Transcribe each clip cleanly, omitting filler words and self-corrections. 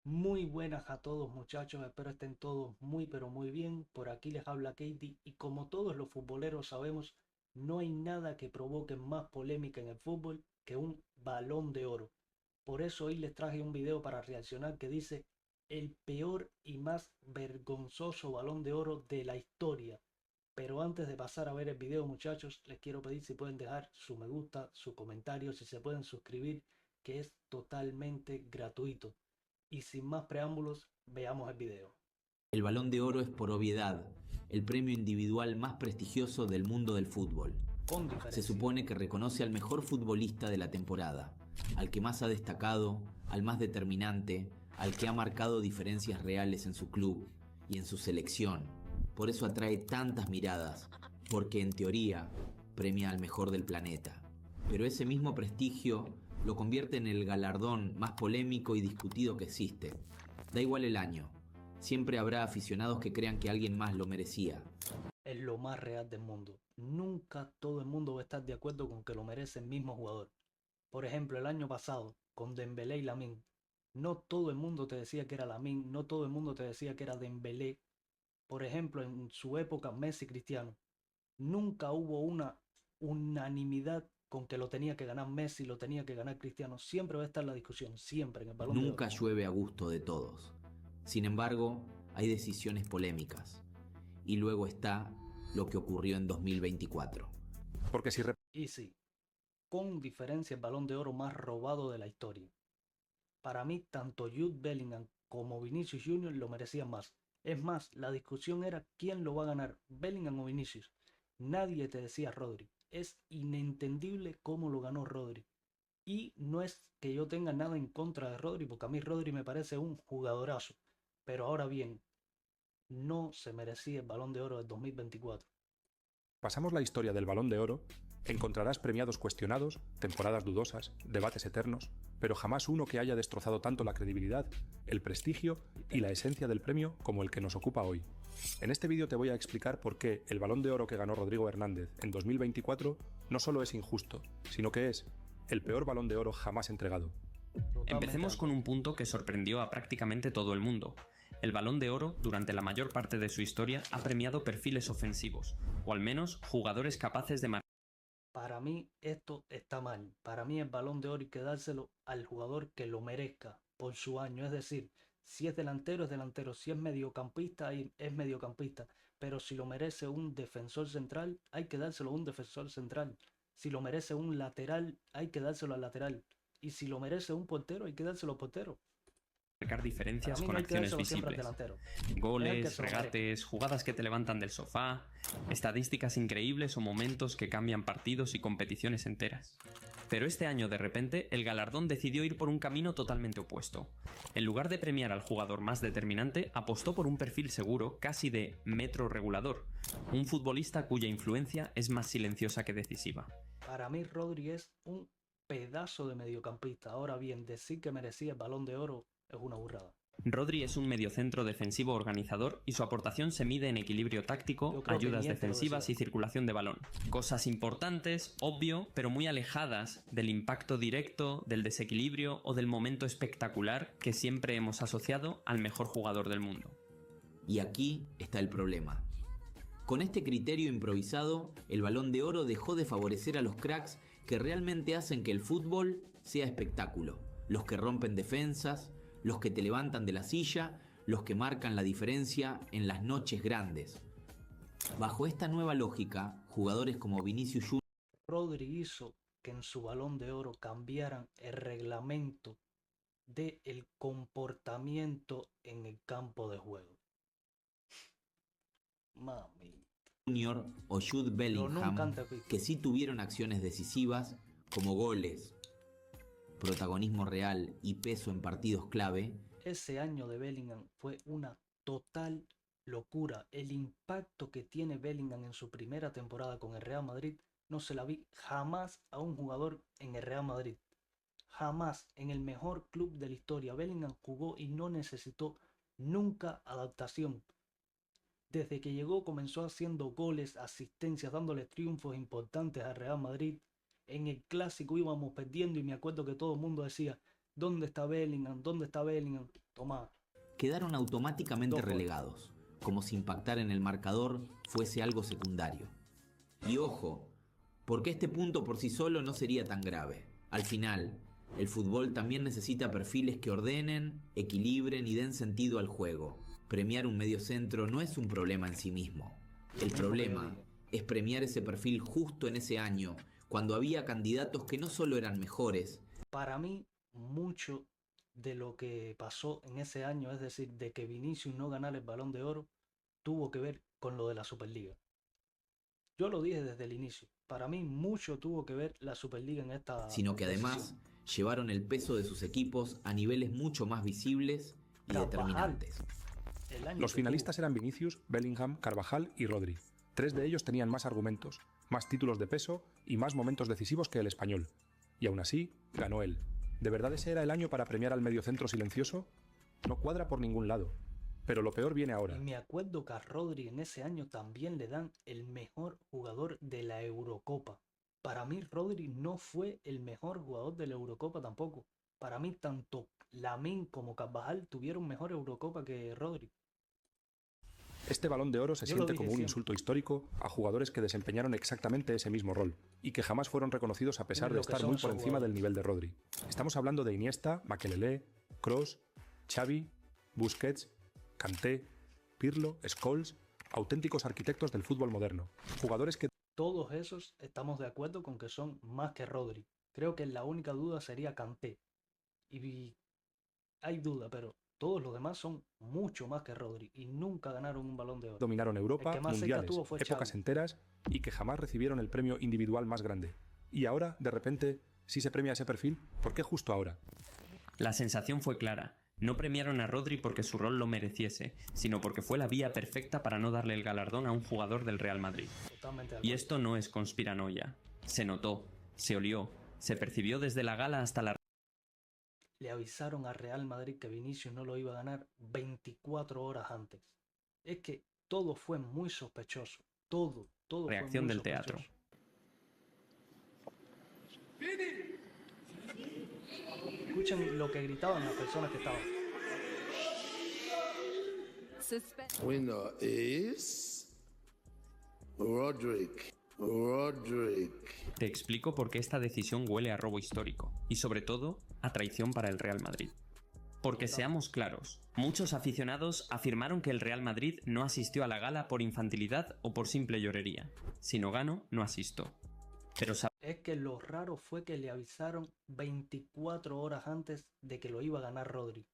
Muy buenas a todos muchachos, espero estén todos muy pero muy bien. Por aquí les habla Katie y como todos los futboleros sabemos, no hay nada que provoque más polémica en el fútbol que un balón de oro. Por eso hoy les traje un video para reaccionar que dice el peor y más vergonzoso balón de oro de la historia. Pero antes de pasar a ver el video muchachos, les quiero pedir si pueden dejar su me gusta, su comentario, si se pueden suscribir, que es totalmente gratuito. Y sin más preámbulos, veamos el video. El Balón de Oro es por obviedad el premio individual más prestigioso del mundo del fútbol. Con Se diferencia. supone que reconoce al mejor futbolista de la temporada, al que más ha destacado, al más determinante, al que ha marcado diferencias reales en su club y en su selección. Por eso atrae tantas miradas, porque en teoría premia al mejor del planeta. Pero ese mismo prestigio lo convierte en el galardón más polémico y discutido que existe. Da igual el año, siempre habrá aficionados que crean que alguien más lo merecía. Es lo más real del mundo. Nunca todo el mundo va a estar de acuerdo con que lo merece el mismo jugador. Por ejemplo, el año pasado, con Dembélé y Lamine, no todo el mundo te decía que era Lamine, no todo el mundo te decía que era Dembélé. Por ejemplo, en su época, Messi y Cristiano, nunca hubo una unanimidad con que lo tenía que ganar Messi, lo tenía que ganar Cristiano. Siempre va a estar la discusión, siempre en el Balón de Oro. Nunca llueve a gusto de todos. Sin embargo, hay decisiones polémicas. Y luego está lo que ocurrió en 2024. Porque si Y sí, con diferencia el Balón de Oro más robado de la historia. Para mí, tanto Jude Bellingham como Vinicius Junior lo merecían más. Es más, la discusión era quién lo va a ganar, Bellingham o Vinicius. Nadie te decía Rodri. Es inentendible cómo lo ganó Rodri. Y no es que yo tenga nada en contra de Rodri, porque a mí Rodri me parece un jugadorazo. Pero ahora bien, no se merecía el Balón de Oro del 2024. pasamos la historia del Balón de Oro, encontrarás premiados cuestionados, temporadas dudosas, debates eternos, pero jamás uno que haya destrozado tanto la credibilidad, el prestigio y la esencia del premio como el que nos ocupa hoy. En este vídeo te voy a explicar por qué el Balón de Oro que ganó Rodrigo Hernández en 2024 no solo es injusto, sino que es el peor Balón de Oro jamás entregado. Empecemos con un punto que sorprendió a prácticamente todo el mundo. El Balón de Oro, durante la mayor parte de su historia, ha premiado perfiles ofensivos, o al menos jugadores capaces de marcar. Para mí esto está mal. Para mí el Balón de Oro hay que dárselo al jugador que lo merezca por su año. Es decir, si es delantero, es delantero. Si es mediocampista, es mediocampista. Pero si lo merece un defensor central, hay que dárselo a un defensor central. Si lo merece un lateral, hay que dárselo al lateral. Y si lo merece un portero, hay que dárselo al portero. Para diferencias mí con no hay que acciones dárselo siempre al visibles. delantero. Es el que Goles, se lo merezca. regates, jugadas que te levantan del sofá, estadísticas increíbles o momentos que cambian partidos y competiciones enteras. Pero este año de repente el galardón decidió ir por un camino totalmente opuesto. En lugar de premiar al jugador más determinante, apostó por un perfil seguro, casi de metro regulador, un futbolista cuya influencia es más silenciosa que decisiva. Para mí Rodri es un pedazo de mediocampista. Ahora bien, decir que merecía el Balón de Oro es una burrada. Rodri es un mediocentro defensivo organizador y su aportación se mide en equilibrio táctico, Yo creo que ayudas ni él te lo defensivas decía. y circulación de balón. Cosas importantes, obvio, pero muy alejadas del impacto directo, del desequilibrio o del momento espectacular que siempre hemos asociado al mejor jugador del mundo. Y aquí está el problema. Con este criterio improvisado, el Balón de Oro dejó de favorecer a los cracks que realmente hacen que el fútbol sea espectáculo. Los que rompen defensas, los que te levantan de la silla, los que marcan la diferencia en las noches grandes. Bajo esta nueva lógica, jugadores como Vinicius Junior. Rodri hizo que en su Balón de Oro cambiaran el reglamento del comportamiento en el campo de juego. Mami. Junior o Jude Lo nunca Bellingham, antes visto. que sí tuvieron acciones decisivas como goles, protagonismo real y peso en partidos clave. Ese año de Bellingham fue una total locura. El impacto que tiene Bellingham en su primera temporada con el Real Madrid no se la vi jamás a un jugador en el Real Madrid. Jamás en el mejor club de la historia. Bellingham jugó y no necesitó nunca adaptación. Desde que llegó comenzó haciendo goles, asistencias, dándole triunfos importantes al Real Madrid. En el clásico íbamos perdiendo y me acuerdo que todo el mundo decía, ¿Dónde está Bellingham? ¿Dónde está Bellingham? Toma, Quedaron automáticamente dos goles. relegados, como si impactar en el marcador fuese algo secundario. Y ojo, porque este punto por sí solo no sería tan grave. Al final, el fútbol también necesita perfiles que ordenen, equilibren y den sentido al juego. Premiar un mediocentro no es un problema en sí mismo. El problema es premiar ese perfil justo en ese año, cuando había candidatos que no solo eran mejores. Para mí, mucho de lo que pasó en ese año, es decir, de que Vinicius no ganara el Balón de Oro, tuvo que ver con lo de la Superliga. Yo lo dije desde el inicio. Para mí, mucho tuvo que ver la Superliga en esta Sino que además decisión. llevaron el peso de sus equipos a niveles mucho más visibles y Carvajal, determinantes. el año Los que finalistas tuvo. eran Vinicius, Bellingham, Carvajal y Rodri. 3 de ellos tenían más argumentos, más títulos de peso y más momentos decisivos que el español. Y aún así, ganó él. ¿De verdad ese era el año para premiar al mediocentro silencioso? No cuadra por ningún lado. Pero lo peor viene ahora. Y me acuerdo que a Rodri en ese año también le dan el mejor jugador de la Eurocopa. Para mí Rodri no fue el mejor jugador de la Eurocopa tampoco. Para mí tanto Lamine como Carvajal tuvieron mejor Eurocopa que Rodri. Este Balón de Oro se Yo lo siente dije como un siempre. insulto histórico a jugadores que desempeñaron exactamente ese mismo rol y que jamás fueron reconocidos a pesar Miren de lo que estar son muy por esos encima del jugadores. nivel de Rodri. Estamos hablando de Iniesta, Makelele, Kroos, Xavi, Busquets, Kanté, Pirlo, Scholes, auténticos arquitectos del fútbol moderno. Jugadores que Todos esos estamos de acuerdo con que son más que Rodri. Creo que la única duda sería Kanté. Y hay duda, pero todos los demás son mucho más que Rodri y nunca ganaron un Balón de Oro. dominaron El Europa, que más cerca mundiales, tuvo fue épocas Xavi. enteras y que jamás recibieron el premio individual más grande. Y ahora, de repente, sí se premia ese perfil. ¿Por qué justo ahora? La sensación fue clara. No premiaron a Rodri porque su rol lo mereciese, sino porque fue la vía perfecta para no darle el galardón a un jugador del Real Madrid. Totalmente de Y acuerdo. esto no es conspiranoia. Se notó, se olió, se percibió desde la gala hasta la Le avisaron a Real Madrid que Vinicius no lo iba a ganar 24 horas antes. Es que todo fue muy sospechoso. Todo fue reacción muy del sospechoso. teatro. Escuchen lo que gritaban las personas que estaban. Winner is Rodrick. Te explico por qué esta decisión huele a robo histórico, y sobre todo, a traición para el Real Madrid. Porque seamos claros, muchos aficionados afirmaron que el Real Madrid no asistió a la gala por infantilidad o por simple llorería. Si no gano, no asisto. Pero Es que lo raro fue que le avisaron 24 horas antes de que lo iba a ganar Rodri.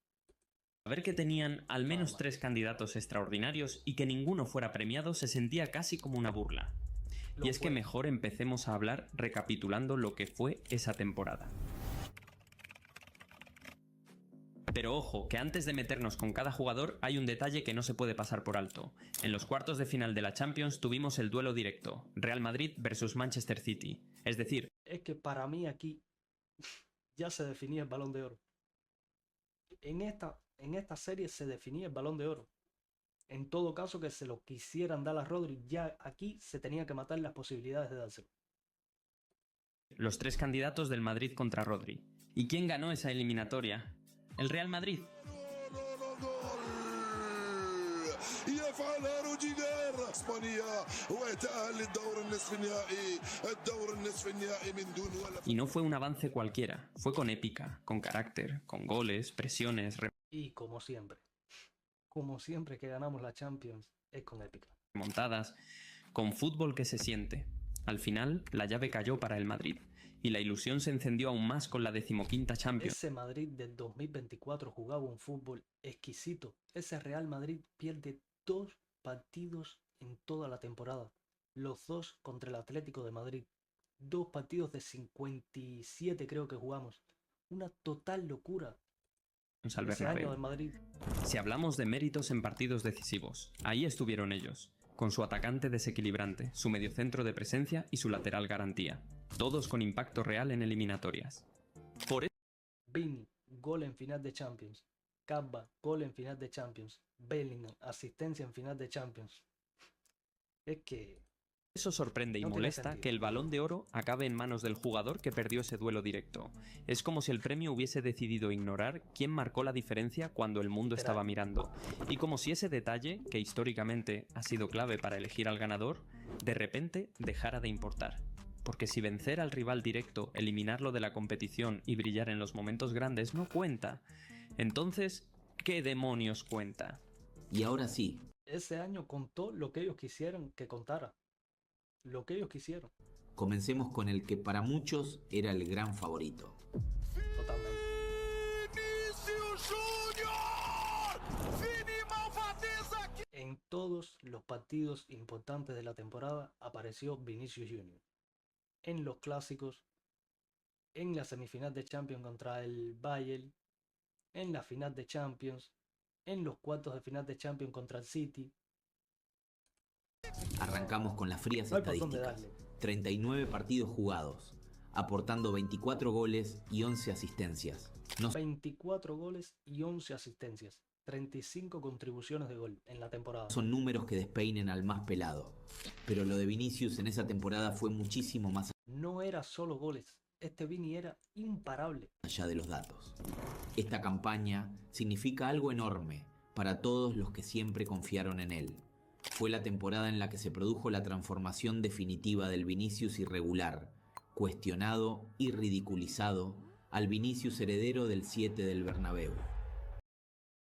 saber que tenían al menos 3 candidatos extraordinarios y que ninguno fuera premiado se sentía casi como una burla. Lo Y es que fue. mejor empecemos a hablar recapitulando lo que fue esa temporada. Pero ojo, que antes de meternos con cada jugador hay un detalle que no se puede pasar por alto. En los cuartos de final de la Champions tuvimos el duelo directo, Real Madrid versus Manchester City. Es decir, Es que para mí aquí ya se definía el Balón de Oro. En esta serie se definía el Balón de Oro. En todo caso que se lo quisieran dar a Rodri, ya aquí se tenía que matar las posibilidades de dárselo. los 3 candidatos del Madrid contra Rodri. ¿Y quién ganó esa eliminatoria? El Real Madrid. يفعل روديجر اسبانيا ويتأهل للدور النصف النهائي من دون ولا Y no fue un avance cualquiera, fue con épica, con carácter, con goles, presiones, Y como siempre que ganamos la Champions, es con épica. remontadas, con fútbol que se siente. Al final, la llave cayó para el Madrid, y la ilusión se encendió aún más con la 15ª Champions. Ese Madrid del 2024 jugaba un fútbol exquisito. Ese Real Madrid pierde 2 partidos en toda la temporada. Los 2 contra el Atlético de Madrid. 2 partidos de 57 creo que jugamos. Una total locura. Al Ese Bernabéu. año del Madrid. Si hablamos de méritos en partidos decisivos, ahí estuvieron ellos, con su atacante desequilibrante, su mediocentro de presencia y su lateral garantía, todos con impacto real en eliminatorias. Por Vini, gol en final de Champions. Cabba, gol en final de Champions. Bellingham, asistencia en final de Champions. Es que Eso sorprende y No tiene molesta sentido. que el Balón de Oro acabe en manos del jugador que perdió ese duelo directo. Es como si el premio hubiese decidido ignorar quién marcó la diferencia cuando el mundo estaba mirando. Y como si ese detalle, que históricamente ha sido clave para elegir al ganador, de repente dejara de importar. Porque si vencer al rival directo, eliminarlo de la competición y brillar en los momentos grandes no cuenta, entonces, ¿qué demonios cuenta? Y ahora sí, Ese año contó lo que ellos quisieran que contara. Lo que ellos quisieron. comencemos con el que para muchos era el gran favorito. Totalmente. Vinícius Júnior! Vini Malvadeza aqui! En todos los partidos importantes de la temporada apareció Vinicius Junior. En los clásicos, en la semifinal de Champions contra el Bayern, en la final de Champions, en los cuartos de final de Champions contra el City. Arrancamos con las frías No hay por dónde estadísticas. darle. 39 partidos jugados, aportando 24 goles y 11 asistencias. No 24 goles y 11 asistencias. 35 contribuciones de gol en la temporada. son números que despeinen al más pelado, pero lo de Vinicius en esa temporada fue muchísimo más No era solo goles. Este Vini era imparable. allá de los datos. Esta campaña significa algo enorme para todos los que siempre confiaron en él. Fue la temporada en la que se produjo la transformación definitiva del Vinicius irregular, cuestionado y ridiculizado, al Vinicius heredero del 7 del Bernabéu.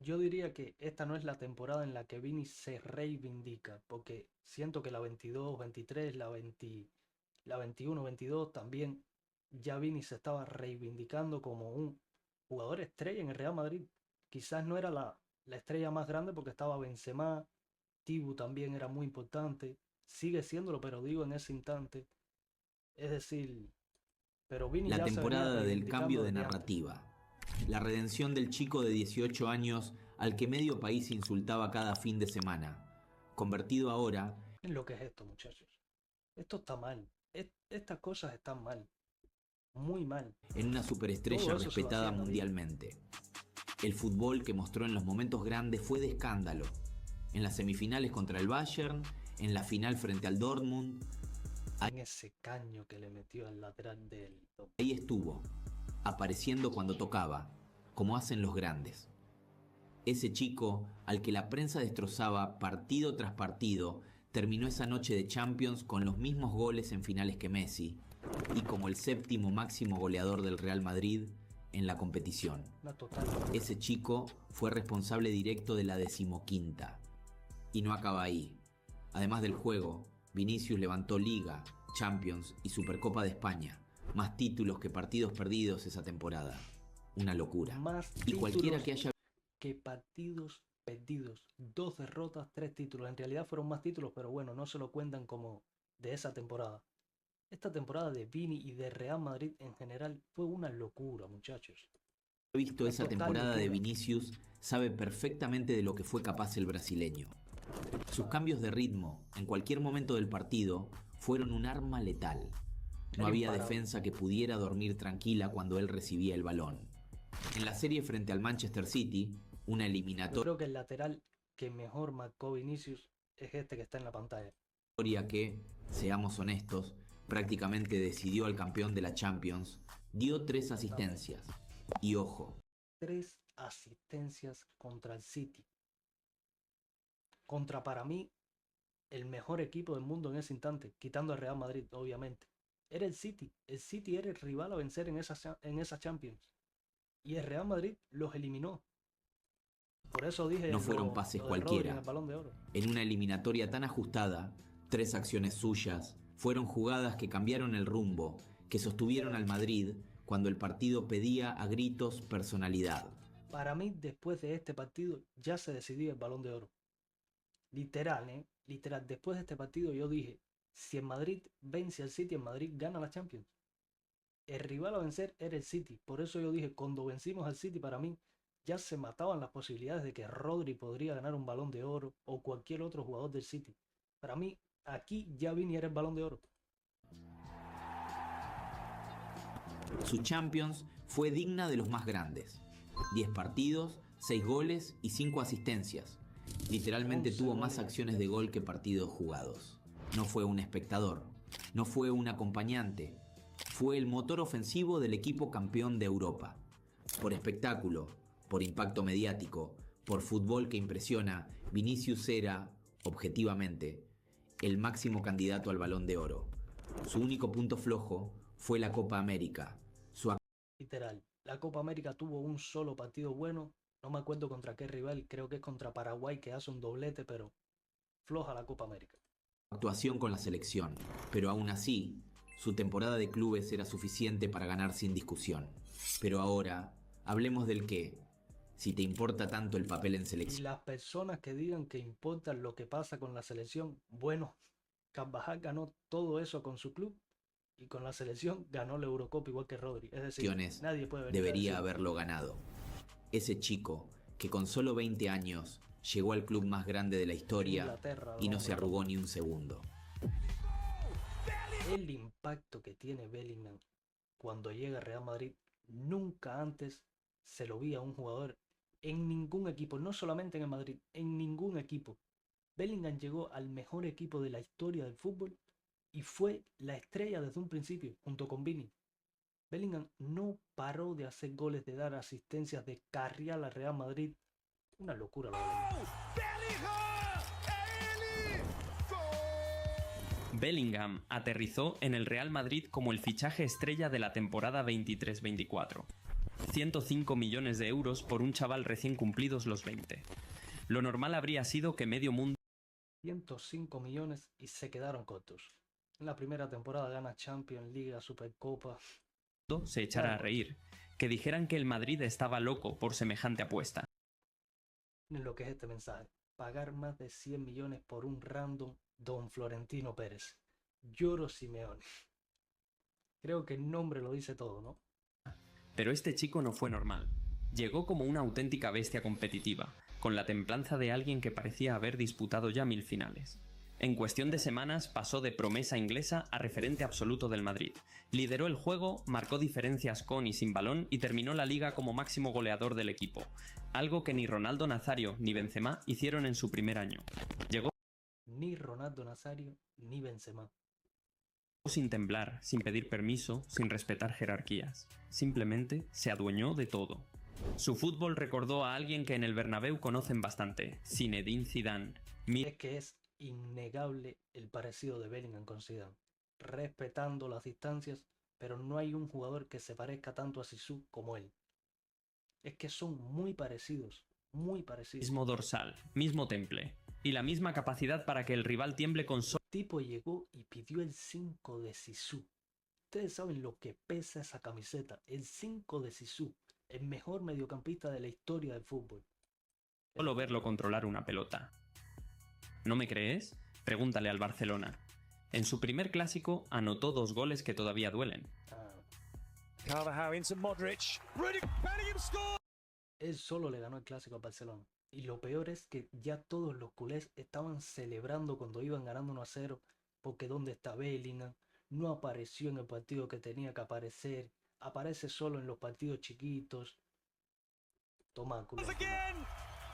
Yo diría que esta no es la temporada en la que Vini se reivindica, porque siento que la 22, 23, la 21, 22 también ya Vini se estaba reivindicando como un jugador estrella en el Real Madrid. Quizás no era la estrella más grande porque estaba Benzema, Tibu también era muy importante, sigue siéndolo, pero digo en ese instante. Es decir, pero Vini La ya se temporada venía del reivindicando cambio de desde antes. narrativa. La redención del chico de 18 años al que medio país insultaba cada fin de semana, convertido ahora Es lo que es esto, muchachos. Esto está mal. Estas cosas están mal. Muy mal. en una superestrella Todo eso se respetada vacía en la mundialmente. El fútbol que mostró en los momentos grandes fue de escándalo. En las semifinales contra el Bayern, en la final frente al Dortmund, En ese caño que le metió al lateral del... ahí estuvo, apareciendo cuando tocaba, como hacen los grandes. Ese chico, al que la prensa destrozaba partido tras partido, terminó esa noche de Champions con los mismos goles en finales que Messi, y como el séptimo máximo goleador del Real Madrid en la competición. Una total... Ese chico fue responsable directo de la 15ª. Y no acaba ahí. Además del juego, Vinicius levantó Liga, Champions y Supercopa de España. Más títulos que partidos perdidos esa temporada. Una locura. Más Y cualquiera títulos que haya que partidos perdidos. 2 derrotas, 3 títulos. En realidad fueron más títulos, pero bueno, no se lo cuentan como de esa temporada. Esta temporada de Vini y de Real Madrid en general fue una locura, muchachos. visto Una esa total temporada de locura. Vinicius, sabe perfectamente de lo que fue capaz el brasileño. Sus cambios de ritmo, en cualquier momento del partido, fueron un arma letal. No Era había imparable. defensa que pudiera dormir tranquila cuando él recibía el balón. En la serie frente al Manchester City, una Yo eliminatoria creo que el lateral que mejor marcó Vinicius es este que está en la pantalla. que, seamos honestos, prácticamente decidió al campeón de la Champions, dio 3 asistencias. Y ojo, 3 asistencias contra el City. Contra, para mí, el mejor equipo del mundo en ese instante, quitando al Real Madrid, obviamente. Era el City. El City era el rival a vencer en esa Champions. Y el Real Madrid los eliminó. Por eso dije no fueron pases lo de Rodri cualquiera. en el Balón de Oro. En una eliminatoria tan ajustada, 3 acciones suyas fueron jugadas que cambiaron el rumbo, que sostuvieron al Madrid cuando el partido pedía a gritos personalidad. Para mí, después de este partido, ya se decidió el Balón de Oro. Literal, literal. Después de este partido yo dije, si el Madrid vence al City, el Madrid gana la Champions. El rival a vencer era el City. Por eso yo dije, cuando vencimos al City, para mí, ya se mataban las posibilidades de que Rodri podría ganar un Balón de Oro o cualquier otro jugador del City. Para mí, aquí ya Vini era el Balón de Oro. Su Champions fue digna de los más grandes. 10 partidos, 6 goles y 5 asistencias. Literalmente 11 tuvo más goles. acciones de gol que partidos jugados. No fue un espectador, no fue un acompañante, fue el motor ofensivo del equipo campeón de Europa. Por espectáculo, por impacto mediático, por fútbol que impresiona, Vinicius era, objetivamente, el máximo candidato al Balón de Oro. Su único punto flojo fue la Copa América. Literal, la Copa América tuvo un solo partido bueno, no me acuerdo contra qué rival, creo que es contra Paraguay que hace un doblete, pero floja la Copa América. Actuación con la selección, pero aún así, su temporada de clubes era suficiente para ganar sin discusión. Pero ahora, hablemos del qué. Si te importa tanto el papel en Y selección. las personas que digan que importa lo que pasa con la selección, bueno, Carvajal ganó todo eso con su club y con la selección ganó la Eurocopa igual que Rodri. Es decir, nadie puede venir a Debería decir, haberlo ganado. Ese chico, que con solo 20 años llegó al club más grande de la historia Inglaterra, y no ¿no? se arrugó ni un segundo. El impacto que tiene Bellingham cuando llega a Real Madrid, nunca antes se lo vi a un jugador en ningún equipo, no solamente en el Madrid, en ningún equipo. Bellingham llegó al mejor equipo de la historia del fútbol y fue la estrella desde un principio, junto con Vini. Bellingham no paró de hacer goles, de dar asistencias, de carrear al Real Madrid. Una locura lo de Bellingham. Bellingham aterrizó en el Real Madrid como el fichaje estrella de la temporada 23-24. 105 millones de euros por un chaval recién cumplidos los 20. Lo normal habría sido que medio mundo 105 millones y se quedaron cortos. En la primera temporada gana Champions, Liga, Supercopa. se echara a reír, que dijeran que el Madrid estaba loco por semejante apuesta. Miren lo que es este mensaje. Pagar más de 100 millones por un random Don Florentino Pérez. Lloro Simeone. Creo que el nombre lo dice todo, ¿no? Pero este chico no fue normal. Llegó como una auténtica bestia competitiva, con la templanza de alguien que parecía haber disputado ya 1000 finales. En cuestión de semanas pasó de promesa inglesa a referente absoluto del Madrid. Lideró el juego, marcó diferencias con y sin balón y terminó la liga como máximo goleador del equipo, algo que ni Ronaldo Nazario ni Benzema hicieron en su primer año. Llegó Ni Ronaldo Nazario ni Benzema. sin temblar, sin pedir permiso, sin respetar jerarquías. Simplemente se adueñó de todo. Su fútbol recordó a alguien que en el Bernabéu conocen bastante, Zinedine Zidane. Es que es innegable el parecido de Bellingham con Zidane. Respetando las distancias, pero no hay un jugador que se parezca tanto a Zizou como él. Es que son muy parecidos, muy parecidos. Mismo dorsal, mismo temple, y la misma capacidad para que el rival tiemble con El tipo llegó y pidió el 5 de Zizou. Ustedes saben lo que pesa esa camiseta, el 5 de Zizou, el mejor mediocampista de la historia del fútbol. solo verlo controlar una pelota. ¿No me crees? Pregúntale al Barcelona. En su primer clásico anotó 2 goles que todavía duelen. Carvajal into Modric. Bellingham score. Él solo le ganó el clásico al Barcelona. Y lo peor es que ya todos los culés estaban celebrando cuando iban ganando 1-0, porque ¿dónde está Bellingham? No apareció en el partido que tenía que aparecer, aparece solo en los partidos chiquitos. Toma, culé.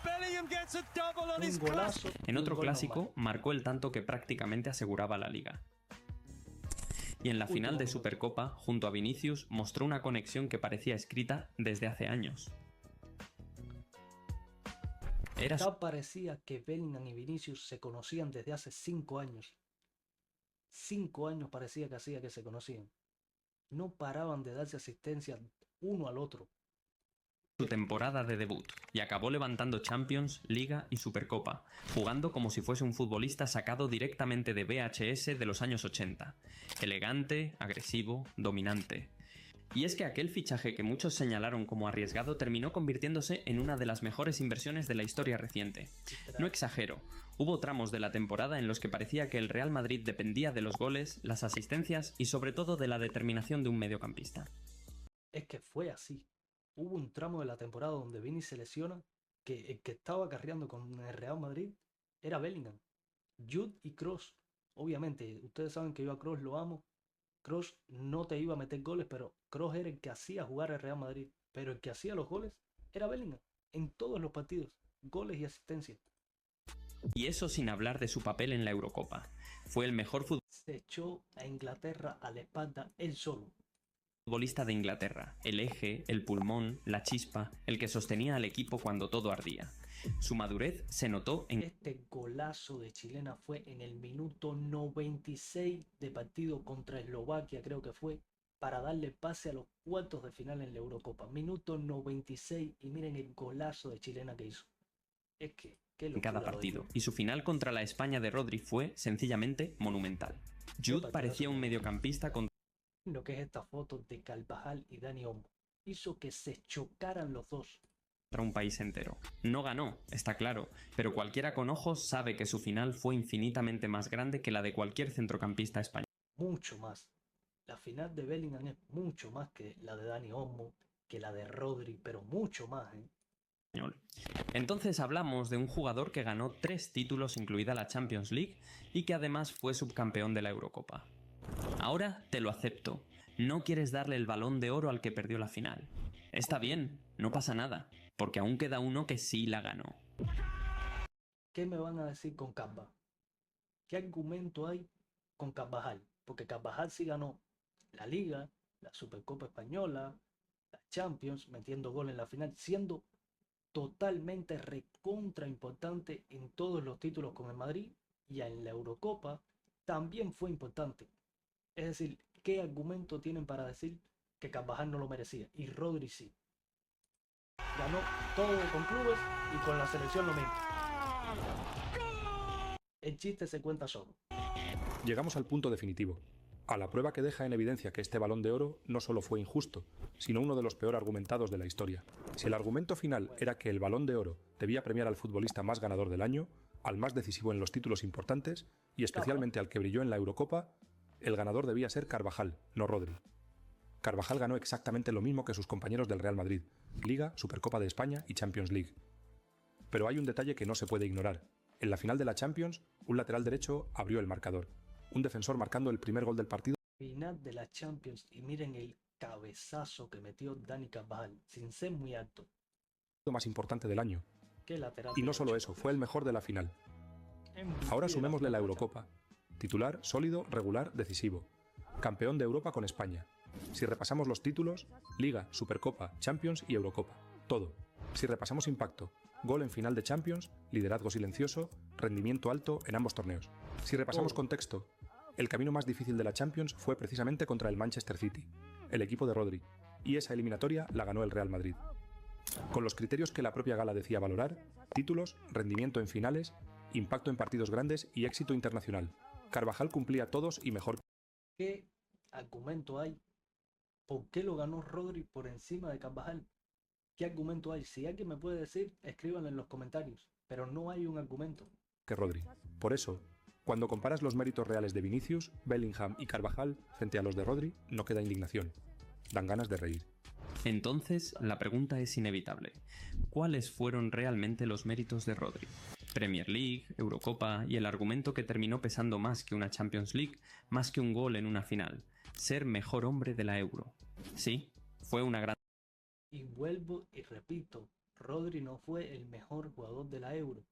Bellingham gets a double on his Un golazo. En y otro un gol clásico normal. marcó el tanto que prácticamente aseguraba la liga. Y en la final de Supercopa, junto a Vinicius, mostró una conexión que parecía escrita desde hace años. Era Ya parecía que Bellingham y Vinicius se conocían desde hace 5 años. 5 años parecía que hacía que se conocían. No paraban de darse asistencia uno al otro. su temporada de debut y acabó levantando Champions, Liga y Supercopa, jugando como si fuese un futbolista sacado directamente de VHS de los años 80. Elegante, agresivo, dominante. Y es que aquel fichaje que muchos señalaron como arriesgado terminó convirtiéndose en una de las mejores inversiones de la historia reciente. No exagero, hubo tramos de la temporada en los que parecía que el Real Madrid dependía de los goles, las asistencias y sobre todo de la determinación de un mediocampista. Es que fue así. Hubo un tramo de la temporada donde Vini se lesiona, que el que estaba carreando con el Real Madrid era Bellingham. Jude y Kroos. Obviamente, ustedes saben que yo a Kroos lo amo. Kroos no te iba a meter goles, pero Kroos era el que hacía jugar al Real Madrid. Pero el que hacía los goles era Bellingham. En todos los partidos. Goles y asistencias. Y eso sin hablar de su papel en la Eurocopa. Fue el mejor Se echó a Inglaterra a la espalda él solo. futbolista de Inglaterra, el eje, el pulmón, la chispa, el que sostenía al equipo cuando todo ardía. Su madurez se notó en Este golazo de chilena fue en el minuto 96 de partido contra Eslovaquia, creo que fue, para darle pase a los cuartos de final en la Eurocopa. Minuto 96 y miren el golazo de chilena que hizo. Es que, qué locura cada lo de partido. Dios. Y su final contra la España de Rodri fue sencillamente monumental. Jude parecía un mediocampista contra Lo que es esta foto de Carvajal y Dani Olmo. Hizo que se chocaran los dos. un país entero. No ganó, está claro, pero cualquiera con ojos sabe que su final fue infinitamente más grande que la de cualquier centrocampista español. Mucho más. La final de Bellingham es mucho más que la de Dani Olmo, que la de Rodri, pero mucho más, ¿eh? Entonces hablamos de un jugador que ganó 3 títulos, incluida la Champions League, y que además fue subcampeón de la Eurocopa. Ahora te lo acepto. No quieres darle el Balón de Oro al que perdió la final. Está bien, no pasa nada, porque aún queda uno que sí la ganó. ¿Qué me van a decir con Carvajal? ¿Qué argumento hay con Carvajal? Porque Carvajal sí ganó la Liga, la Supercopa Española, la Champions, metiendo gol en la final, siendo totalmente recontra importante en todos los títulos con el Madrid, y en la Eurocopa también fue importante. Es decir, ¿qué argumento tienen para decir que Carvajal no lo merecía? Y Rodri sí. Ganó todo con clubes y con la selección lo mismo. El chiste se cuenta solo. Llegamos al punto definitivo, a la prueba que deja en evidencia que este Balón de Oro no solo fue injusto, sino uno de los peor argumentados de la historia. Si el argumento final era que el Balón de Oro debía premiar al futbolista más ganador del año, al más decisivo en los títulos importantes y especialmente al que brilló en la Eurocopa, el ganador debía ser Carvajal, no Rodri. Carvajal ganó exactamente lo mismo que sus compañeros del Real Madrid, Liga, Supercopa de España y Champions League. Pero hay un detalle que no se puede ignorar. En la final de la Champions, un lateral derecho abrió el marcador, un defensor marcando el primer gol del partido Final de la Champions y miren el cabezazo que metió Dani Carvajal, sin ser muy alto. más importante del año. Qué lateral. Y no solo derecho. eso, fue el mejor de la final. MVP Ahora de sumémosle la final. Eurocopa. Titular, sólido, regular, decisivo. Campeón de Europa con España. Si repasamos los títulos, Liga, Supercopa, Champions y Eurocopa. Todo. Si repasamos impacto, gol en final de Champions, liderazgo silencioso, rendimiento alto en ambos torneos. Si repasamos contexto, el camino más difícil de la Champions fue precisamente contra el Manchester City, el equipo de Rodri, y esa eliminatoria la ganó el Real Madrid. Con los criterios que la propia gala decía valorar, títulos, rendimiento en finales, impacto en partidos grandes y éxito internacional. Carvajal cumplía todos y mejor. ¿Qué argumento hay? ¿Por qué lo ganó Rodri por encima de Carvajal? ¿Qué argumento hay? Si alguien me puede decir, escríbanlo en los comentarios. Pero no hay un argumento. Que Rodri. Por eso, cuando comparas los méritos reales de Vinicius, Bellingham y Carvajal frente a los de Rodri, no queda indignación. Dan ganas de reír. Entonces, la pregunta es inevitable. ¿Cuáles fueron realmente los méritos de Rodri? Premier League, Eurocopa y el argumento que terminó pesando más que una Champions League, más que un gol en una final. Ser mejor hombre de la Euro. Sí, fue una gran... Y vuelvo y repito, Rodri no fue el mejor jugador de la Euro.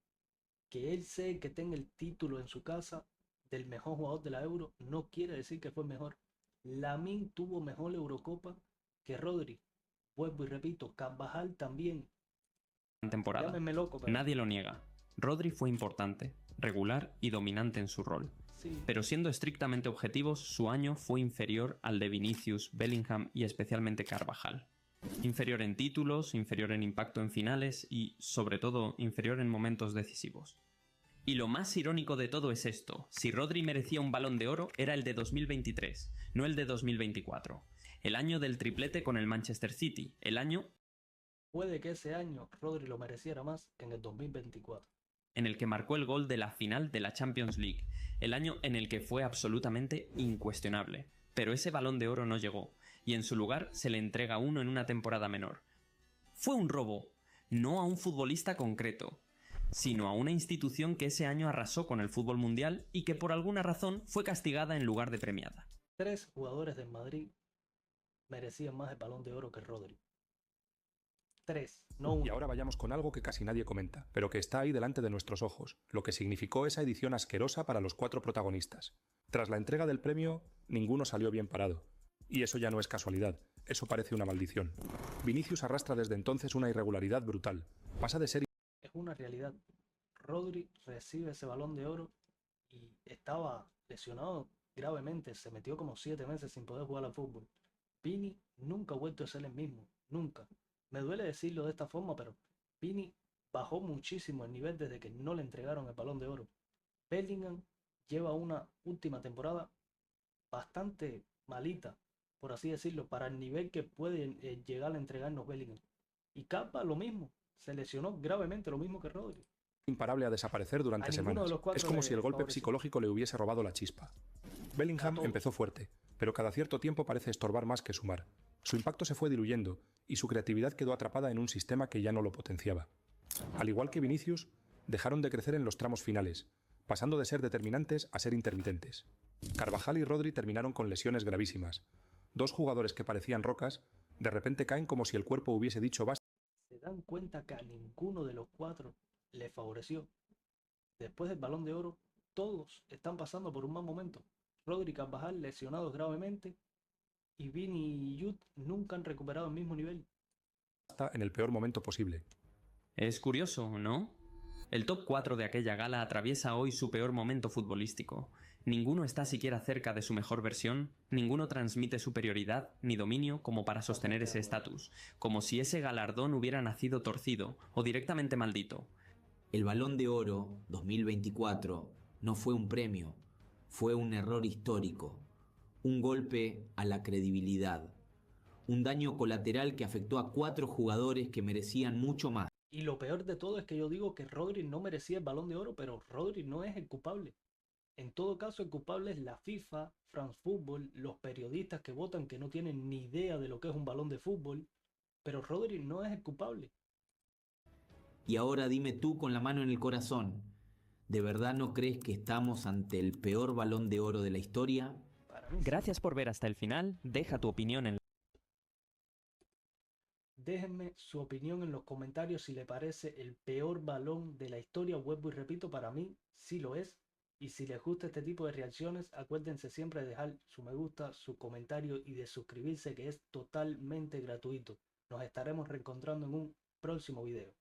Que él sea que tenga el título en su casa del mejor jugador de la Euro no quiere decir que fue mejor. Lamine tuvo mejor Eurocopa que Rodri. Vuelvo y repito, Carvajal también. temporada. Llámenme loco, pero Nadie lo niega. Rodri fue importante, regular y dominante en su rol. sí. Pero siendo estrictamente objetivos, su año fue inferior al de Vinicius, Bellingham y especialmente Carvajal. Inferior en títulos, inferior en impacto en finales y, sobre todo, inferior en momentos decisivos. Y lo más irónico de todo es esto: si Rodri merecía un Balón de Oro, era el de 2023, no el de 2024. El año del triplete con el Manchester City, el año Puede que ese año Rodri lo mereciera más que en el 2024. en el que marcó el gol de la final de la Champions League, el año en el que fue absolutamente incuestionable. Pero ese Balón de Oro no llegó, y en su lugar se le entrega uno en una temporada menor. Fue un robo, no a un futbolista concreto, sino a una institución que ese año arrasó con el fútbol mundial y que por alguna razón fue castigada en lugar de premiada. 3 jugadores del Madrid merecían más el Balón de Oro que Rodri. 3, no Y 1. ahora vayamos con algo que casi nadie comenta, pero que está ahí delante de nuestros ojos, lo que significó esa edición asquerosa para los 4 protagonistas. Tras la entrega del premio, ninguno salió bien parado. Y eso ya no es casualidad, eso parece una maldición. Vinicius arrastra desde entonces una irregularidad brutal. Pasa de ser Es una realidad. Rodri recibe ese Balón de Oro y estaba lesionado gravemente, se metió como 7 meses sin poder jugar al fútbol. Vini nunca ha vuelto a ser el mismo, nunca. Me duele decirlo de esta forma, pero Vini bajó muchísimo el nivel desde que no le entregaron el Balón de Oro. Bellingham lleva una última temporada bastante malita, por así decirlo, para el nivel que puede llegar a entregarnos Bellingham. Y Kepa lo mismo, se lesionó gravemente, lo mismo que Rodri. imparable a desaparecer durante A ninguno semanas. de los 4 Es como si el le golpe favoreció. psicológico le hubiese robado la chispa. A Bellingham todos. empezó fuerte, pero cada cierto tiempo parece estorbar más que sumar. Su impacto se fue diluyendo y su creatividad quedó atrapada en un sistema que ya no lo potenciaba. Al igual que Vinicius, dejaron de crecer en los tramos finales, pasando de ser determinantes a ser intermitentes. Carvajal y Rodri terminaron con lesiones gravísimas. 2 jugadores que parecían rocas, de repente caen como si el cuerpo hubiese dicho basta. Se dan cuenta que a ninguno de los 4 le favoreció. Después del Balón de Oro, todos están pasando por un mal momento. Rodri y Carvajal lesionados gravemente y Vini y Jude nunca han recuperado el mismo nivel. En el peor momento posible. Es curioso, ¿no? El top 4 de aquella gala atraviesa hoy su peor momento futbolístico. Ninguno está siquiera cerca de su mejor versión, ninguno transmite superioridad ni dominio como para sostener ese estatus, como si ese galardón hubiera nacido torcido o directamente maldito. El Balón de Oro 2024 no fue un premio, fue un error histórico, un golpe a la credibilidad, un daño colateral que afectó a 4 jugadores que merecían mucho más. Y lo peor de todo es que yo digo que Rodri no merecía el Balón de Oro, pero Rodri no es el culpable. En todo caso, el culpable es la FIFA, France Football, los periodistas que votan que no tienen ni idea de lo que es un balón de fútbol, pero Rodri no es el culpable. Y ahora dime tú con la mano en el corazón, ¿de verdad no crees que estamos ante el peor Balón de Oro de la historia? Para mí sí. Gracias por ver hasta el final, deja tu opinión en Déjenme su opinión en los comentarios si le parece el peor balón de la historia. Vuelvo y repito, para mí sí lo es. Y si les gusta este tipo de reacciones, acuérdense siempre de dejar su me gusta, su comentario y de suscribirse, que es totalmente gratuito. Nos estaremos reencontrando en un próximo video.